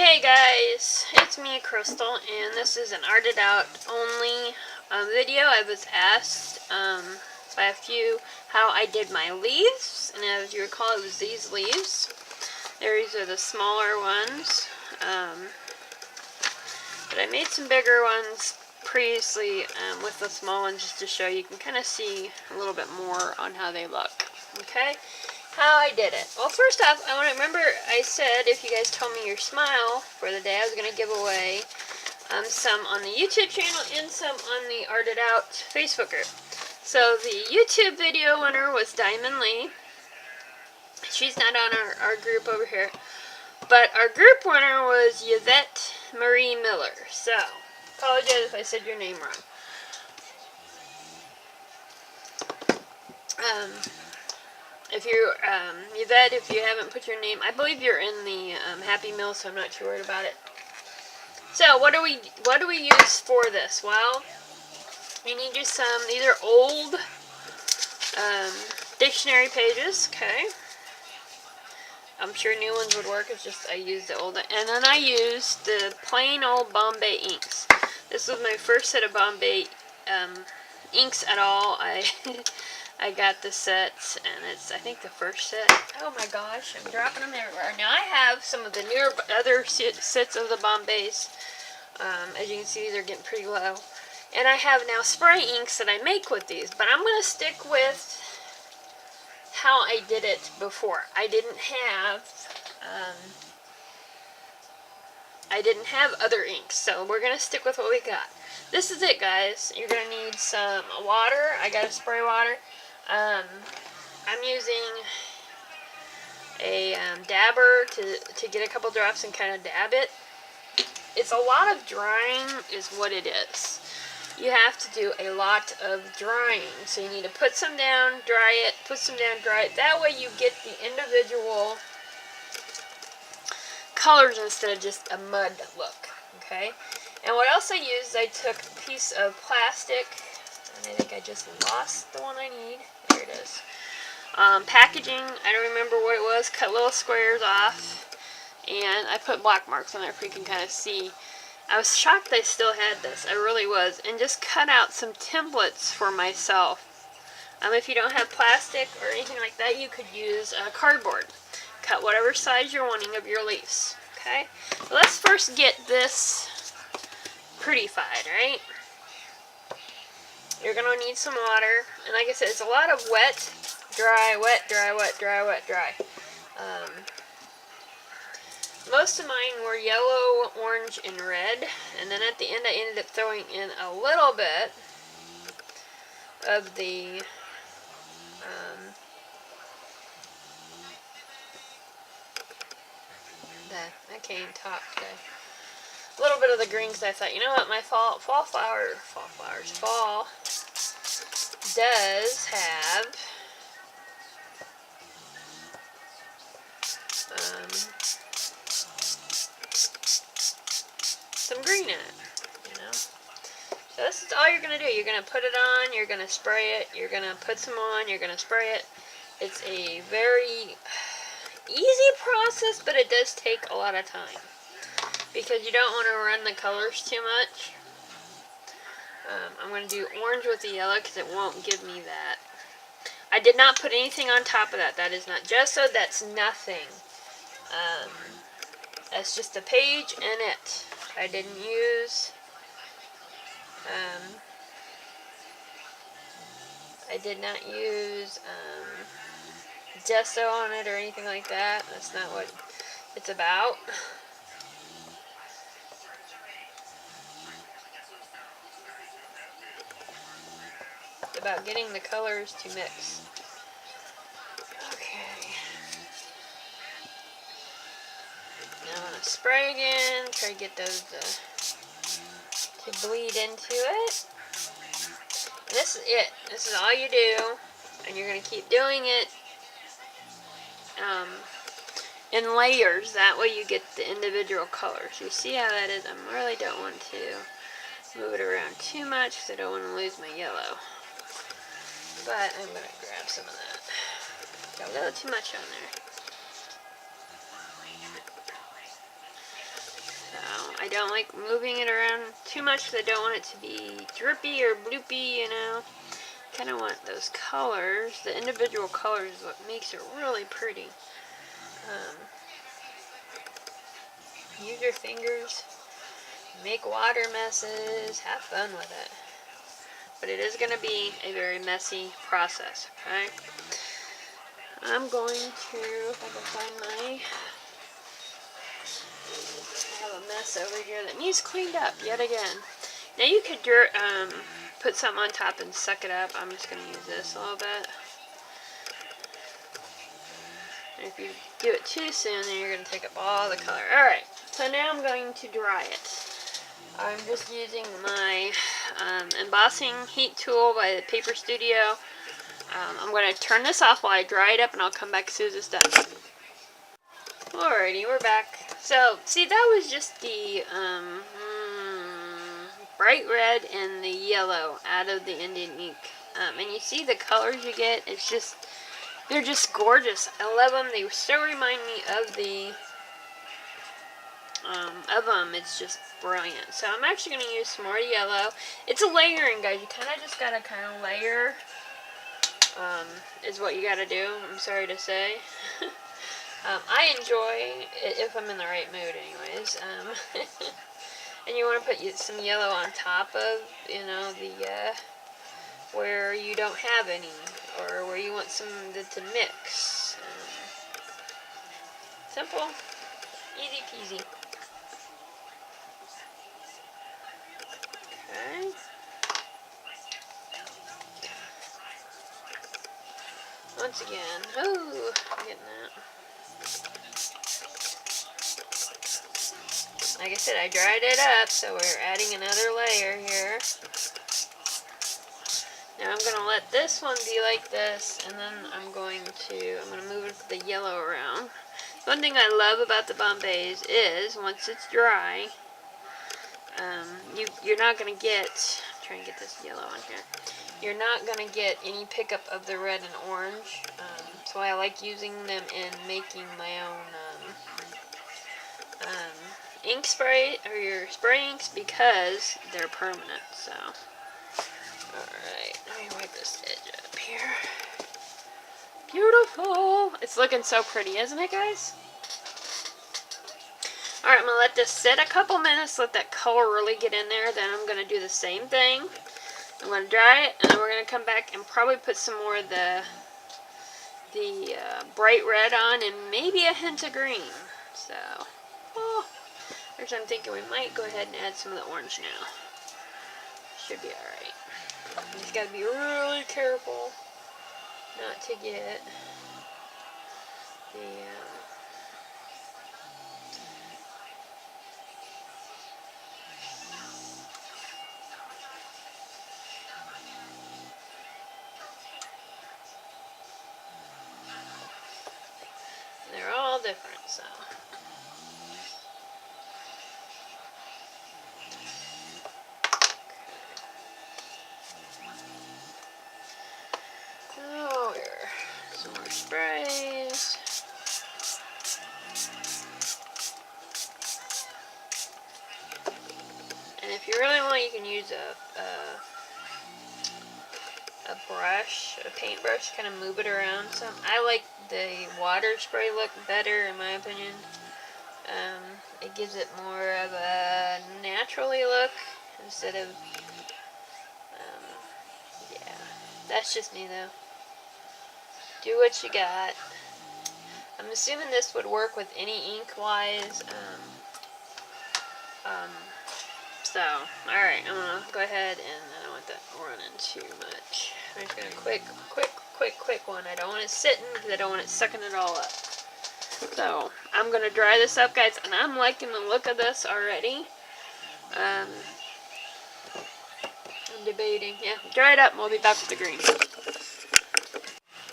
Hey guys, it's me, Crystal, and this is an Arted Out only video. I was asked by a few how I did my leaves, and as you recall, it was these leaves. These are the smaller ones, but I made some bigger ones previously with the small ones just to show you can kind of see a little bit more on how they look. Okay? How I did it. Well, first off, I want to remember I said if you guys told me your smile for the day, I was going to give away some on the YouTube channel and some on the Arted Out Facebook group. So the YouTube video winner was Diamond Lee. She's not on our group over here. But our group winner was Yvette Marie Miller. So, apologize if I said your name wrong. If you're, Yvette, if you haven't put your name, I believe you're in the Happy Meal, so I'm not too worried about it. So, what do we use for this? Well, you need just some, these are old dictionary pages, okay? I'm sure new ones would work, it's just I used the old, and then I used the plain old Bombay inks. This was my first set of Bombay inks at all. I got the sets, and it's, I think, the first set. Oh my gosh, I'm dropping them everywhere. Now, I have some of the newer, other sets of the Bombays. As you can see, these are getting pretty low. And I have now spray inks that I make with these, but I'm going to stick with how I did it before. I didn't have other inks, so we're going to stick with what we got. This is it, guys. You're going to need some water. I got a spray water. I'm using a dabber to get a couple drops and kind of dab it. It's a lot of drying is what it is. You have to do a lot of drying. So you need to put some down, dry it, put some down, dry it. That way you get the individual colors instead of just a mud look. Okay? And what else I used, I took a piece of plastic, and I think I just lost the one I need. There it is. Packaging, I don't remember what it was, cut little squares off, and I put black marks on there so you can kind of see. I was shocked I still had this, I really was, and just cut out some templates for myself. If you don't have plastic or anything like that, you could use cardboard. Cut whatever size you're wanting of your leaves, okay? So let's first get this prettified, right? You're going to need some water, and like I said, it's a lot of wet, dry, wet, dry, wet, dry, wet, dry. Most of mine were yellow, orange, and red, and then at the end I ended up throwing in a little bit of the I can't even talk today. A little bit of the green because I thought, you know what, my fall does have some green in it, you know. So this is all you're going to do. You're going to put it on, you're going to spray it, you're going to put some on, you're going to spray it. It's a very easy process, but it does take a lot of time because you don't want to run the colors too much. I'm going to do orange with the yellow because it won't give me that. I did not put anything on top of that. That is not gesso. That's nothing. That's just a page and it. I didn't use I did not use gesso on it or anything like that. That's not what it's about. It's about getting the colors to mix. Okay. Now I'm going to spray again, try to get those to bleed into it. And this is it. This is all you do, and you're going to keep doing it in layers. That way you get the individual colors. You see how that is? I really don't want to move it around too much because I don't want to lose my yellow. But I'm going to grab some of that. Got a little too much on there. I don't like moving it around too much because I don't want it to be drippy or bloopy, you know. Kind of want those colors. The individual colors is what makes it really pretty. Use your fingers. Make water messes. Have fun with it. But it is going to be a very messy process, okay? I'm going to, if I can find my, I have a mess over here that needs cleaned up yet again. Now you could put something on top and suck it up. I'm just going to use this a little bit. And if you do it too soon, then you're going to take up all the color. Alright, so now I'm going to dry it. I'm just using my embossing heat tool by the Paper Studio. I'm going to turn this off while I dry it up, and I'll come back as soon as it's done. Alrighty, we're back. So, see, that was just the bright red and the yellow out of the Indian ink. And you see the colors you get, it's just, they're just gorgeous. I love them. They still remind me of them. It's just brilliant. So I'm actually going to use some more yellow. It's a layering, guys. You kind of just got to kind of layer, is what you got to do. I'm sorry to say. I enjoy it if I'm in the right mood anyways. And you want to put some yellow on top of, you know, the, where you don't have any, or where you want some to mix. Simple. Easy peasy. Okay. Once again, ooh, I'm getting that. Like I said, I dried it up, so we're adding another layer here. Now I'm going to let this one be like this, and then I'm going to move the yellow around. One thing I love about the Bombays is, once it's dry, you're not going to get, I'm trying to get this yellow on here, you're not going to get any pickup of the red and orange. So I like using them in making my own ink spray, or your spray inks, because they're permanent. So, alright, let me wipe this edge up here. Beautiful! It's looking so pretty, isn't it, guys? Alright, I'm going to let this sit a couple minutes, let that color really get in there. Then I'm going to do the same thing. I'm going to dry it, and then we're going to come back and probably put some more of the bright red on, and maybe a hint of green. So, I'm thinking we might go ahead and add some of the orange now. Should be alright. You just got to be really careful not to get the they're all different, so. Oh, here. Some more sprays. And if you really want, you can use a brush, a paintbrush, kind of move it around some. I like the water spray look better, in my opinion. It gives it more of a naturally look instead of, yeah, that's just me though. Do what you got. I'm assuming this would work with any ink wise. So, alright, I'm gonna go ahead, and I don't want that running too much. I'm just gonna quick one. I don't want it sitting because I don't want it sucking it all up. So, I'm gonna dry this up, guys, and I'm liking the look of this already. I'm debating. Yeah, dry it up and we'll be back with the green.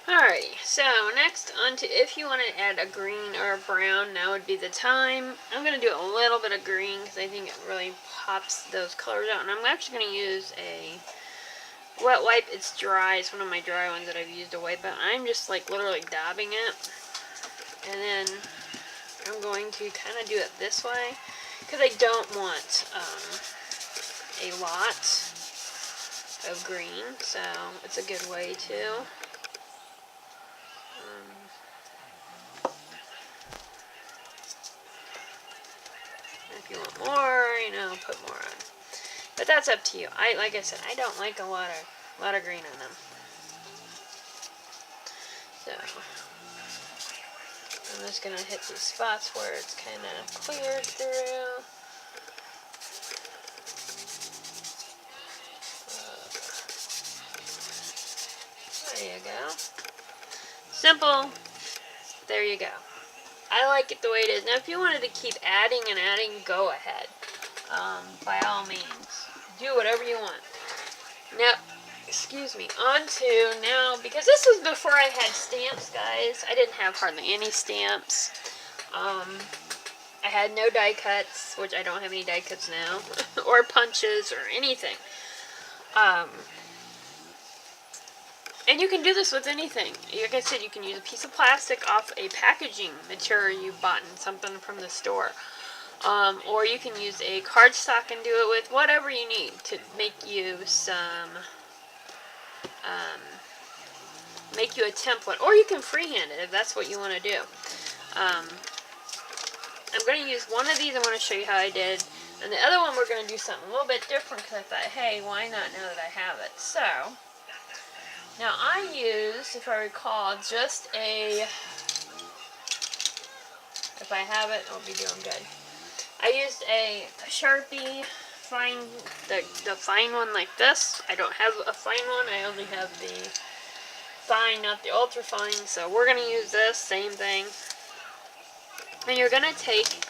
Alrighty, so next on to, if you want to add a green or a brown, now would be the time. I'm going to do a little bit of green because I think it really pops those colors out. And I'm actually going to use a wet wipe. It's dry. It's one of my dry ones that I've used to wipe out. I'm just like literally dabbing it. And then I'm going to kind of do it this way. because I don't want a lot of green, so it's a good way to. If you want more, you know, put more on. But that's up to you. Like I said, I don't like a lot of green on them. So I'm just gonna hit these spots where it's kind of cleared through. There you go. Simple. There you go. I like it the way it is. Now, if you wanted to keep adding and adding, go ahead. By all means, do whatever you want. Now, excuse me. On to now, because this was before I had stamps, guys. I didn't have hardly any stamps. I had no die cuts, which I don't have any die cuts now, or punches or anything. And you can do this with anything. Like I said, you can use a piece of plastic off a packaging material you bought in something from the store. Or you can use a cardstock and do it with whatever you need to make you some, make you a template. Or you can freehand it if that's what you want to do. I'm going to use one of these. I want to show you how I did. And the other one we're going to do something a little bit different because I thought, hey, why not now that I have it? So, now I used, if I recall, just a, if I have it, I'll be doing good. I used a Sharpie fine, the fine one like this. I don't have a fine one, I only have the fine, not the ultra fine, so we're going to use this, same thing. And you're going to take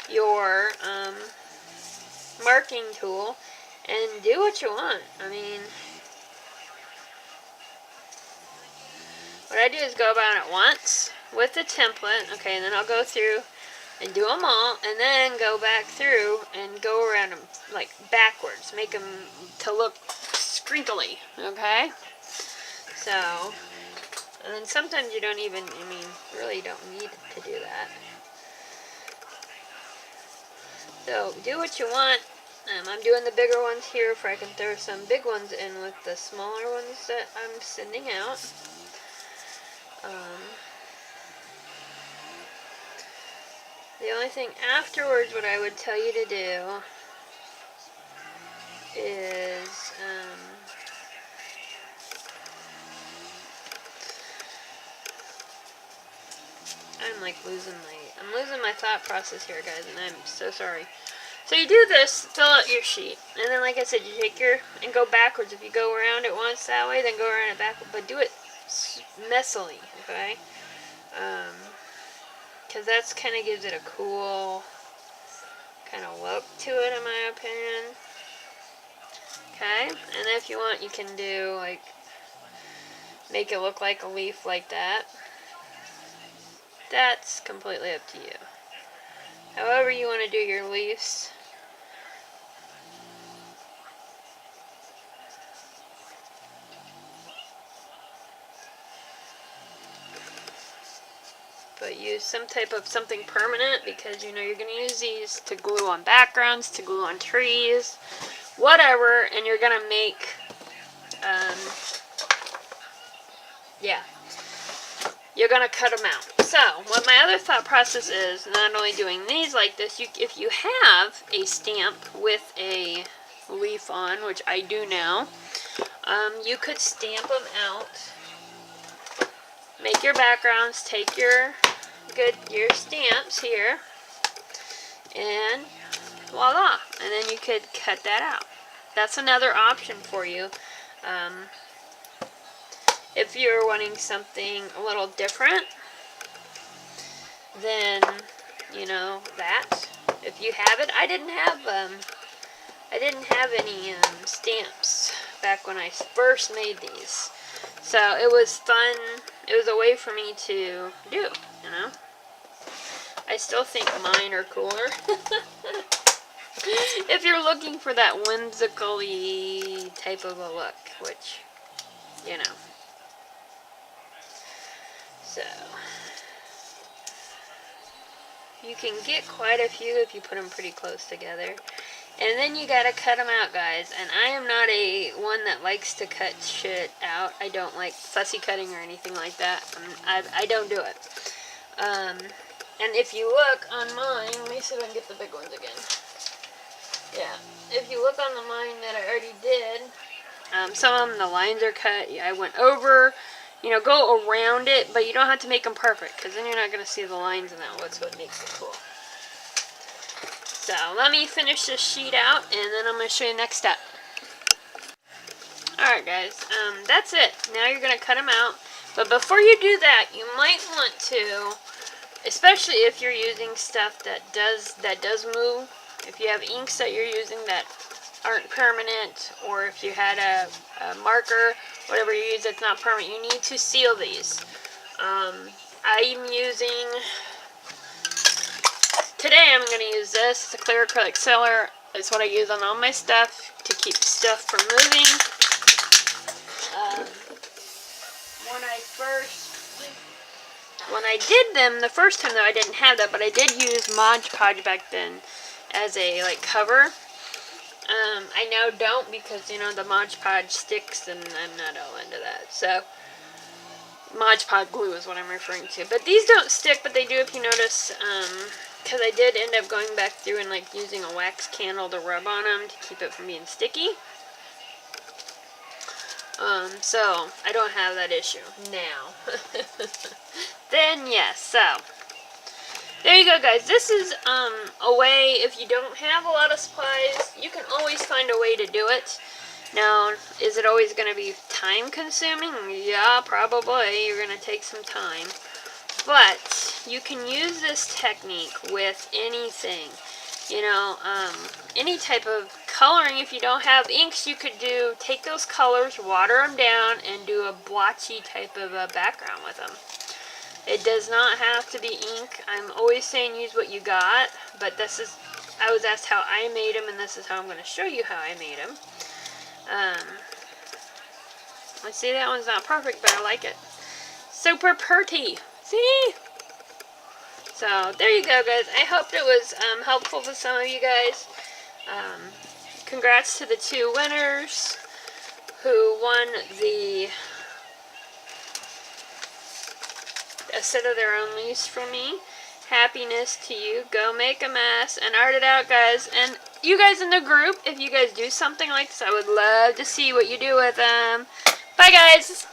your marking tool and do what you want. I mean, what I do is go about it once with the template, okay, and then I'll go through and do them all, and then go back through and go around them, like, backwards. Make them to look scrinkly, okay? So, and then sometimes you don't even, I mean, really don't need to do that. So, do what you want. I'm doing the bigger ones here for I can throw some big ones in with the smaller ones that I'm sending out. The only thing afterwards, what I would tell you to do is, I'm like I'm losing my thought process here, guys, and I'm so sorry. So you do this, fill out your sheet, and then like I said, you take your, and go backwards. If you go around it once that way, then go around it backwards, but do it messily, okay? Because that's kind of gives it a cool kind of look to it, in my opinion. Okay, and if you want, you can do, like, make it look like a leaf like that. That's completely up to you. However you want to do your leaves. But use some type of something permanent, because you know you're going to use these to glue on backgrounds, to glue on trees, whatever, and you're going to make, yeah, you're going to cut them out. So, what my other thought process is, not only doing these like this, if you have a stamp with a leaf on, which I do now, you could stamp them out, make your backgrounds, take your stamps here, and voila, and then you could cut that out. That's another option for you. If you're wanting something a little different, then, you know, that. If you have it, I didn't have any stamps back when I first made these. So it was fun. It was a way for me to do, you know. I still think mine are cooler. If you're looking for that whimsical-y type of a look, which, you know. So, You can get quite a few if you put them pretty close together. And then you gotta cut them out, guys. And I am not one that likes to cut shit out. I don't like fussy cutting or anything like that. I don't do it. And if you look on mine, let me see if I can get the big ones again. Yeah, if you look on the mine that I already did, some of them, the lines are cut. I went over, you know, go around it, but you don't have to make them perfect, because then you're not going to see the lines, and that's what makes it cool. So, let me finish this sheet out, and then I'm going to show you the next step. Alright guys, that's it. Now you're going to cut them out, but before you do that, you might want to, especially if you're using stuff that does move, if you have inks that you're using that aren't permanent, or if you had a marker, whatever you use that's not permanent, you need to seal these. I'm using, today I'm going to use this. It's a clear acrylic sealer. It's what I use on all my stuff to keep stuff from moving. When I did them the first time, though, I didn't have that, but I did use Mod Podge back then as a cover. I now don't, because, you know, the Mod Podge sticks, and I'm not all into that. So, Mod Podge glue is what I'm referring to. But these don't stick, but they do if you notice, because I did end up going back through and, using a wax candle to rub on them to keep it from being sticky. So, I don't have that issue now. Then, yes, so, there you go, guys. This is, a way, if you don't have a lot of supplies, you can always find a way to do it. Now, is it always going to be time-consuming? Yeah, probably. You're going to take some time. But, you can use this technique with anything. You know, any type of coloring. If you don't have inks, you could take those colors, water them down, and do a blotchy type of a background with them. It does not have to be ink. I'm always saying use what you got, but I was asked how I made them, and this is how I'm going to show you how I made them. I see that one's not perfect, but I like it. Super pretty. See? So, there you go, guys. I hope it was helpful to some of you guys. Congrats to the 2 winners who won a set of their own leaves from me. Happiness to you. Go make a mess and art it out, guys. And you guys in the group, if you guys do something like this, I would love to see what you do with them. Bye, guys.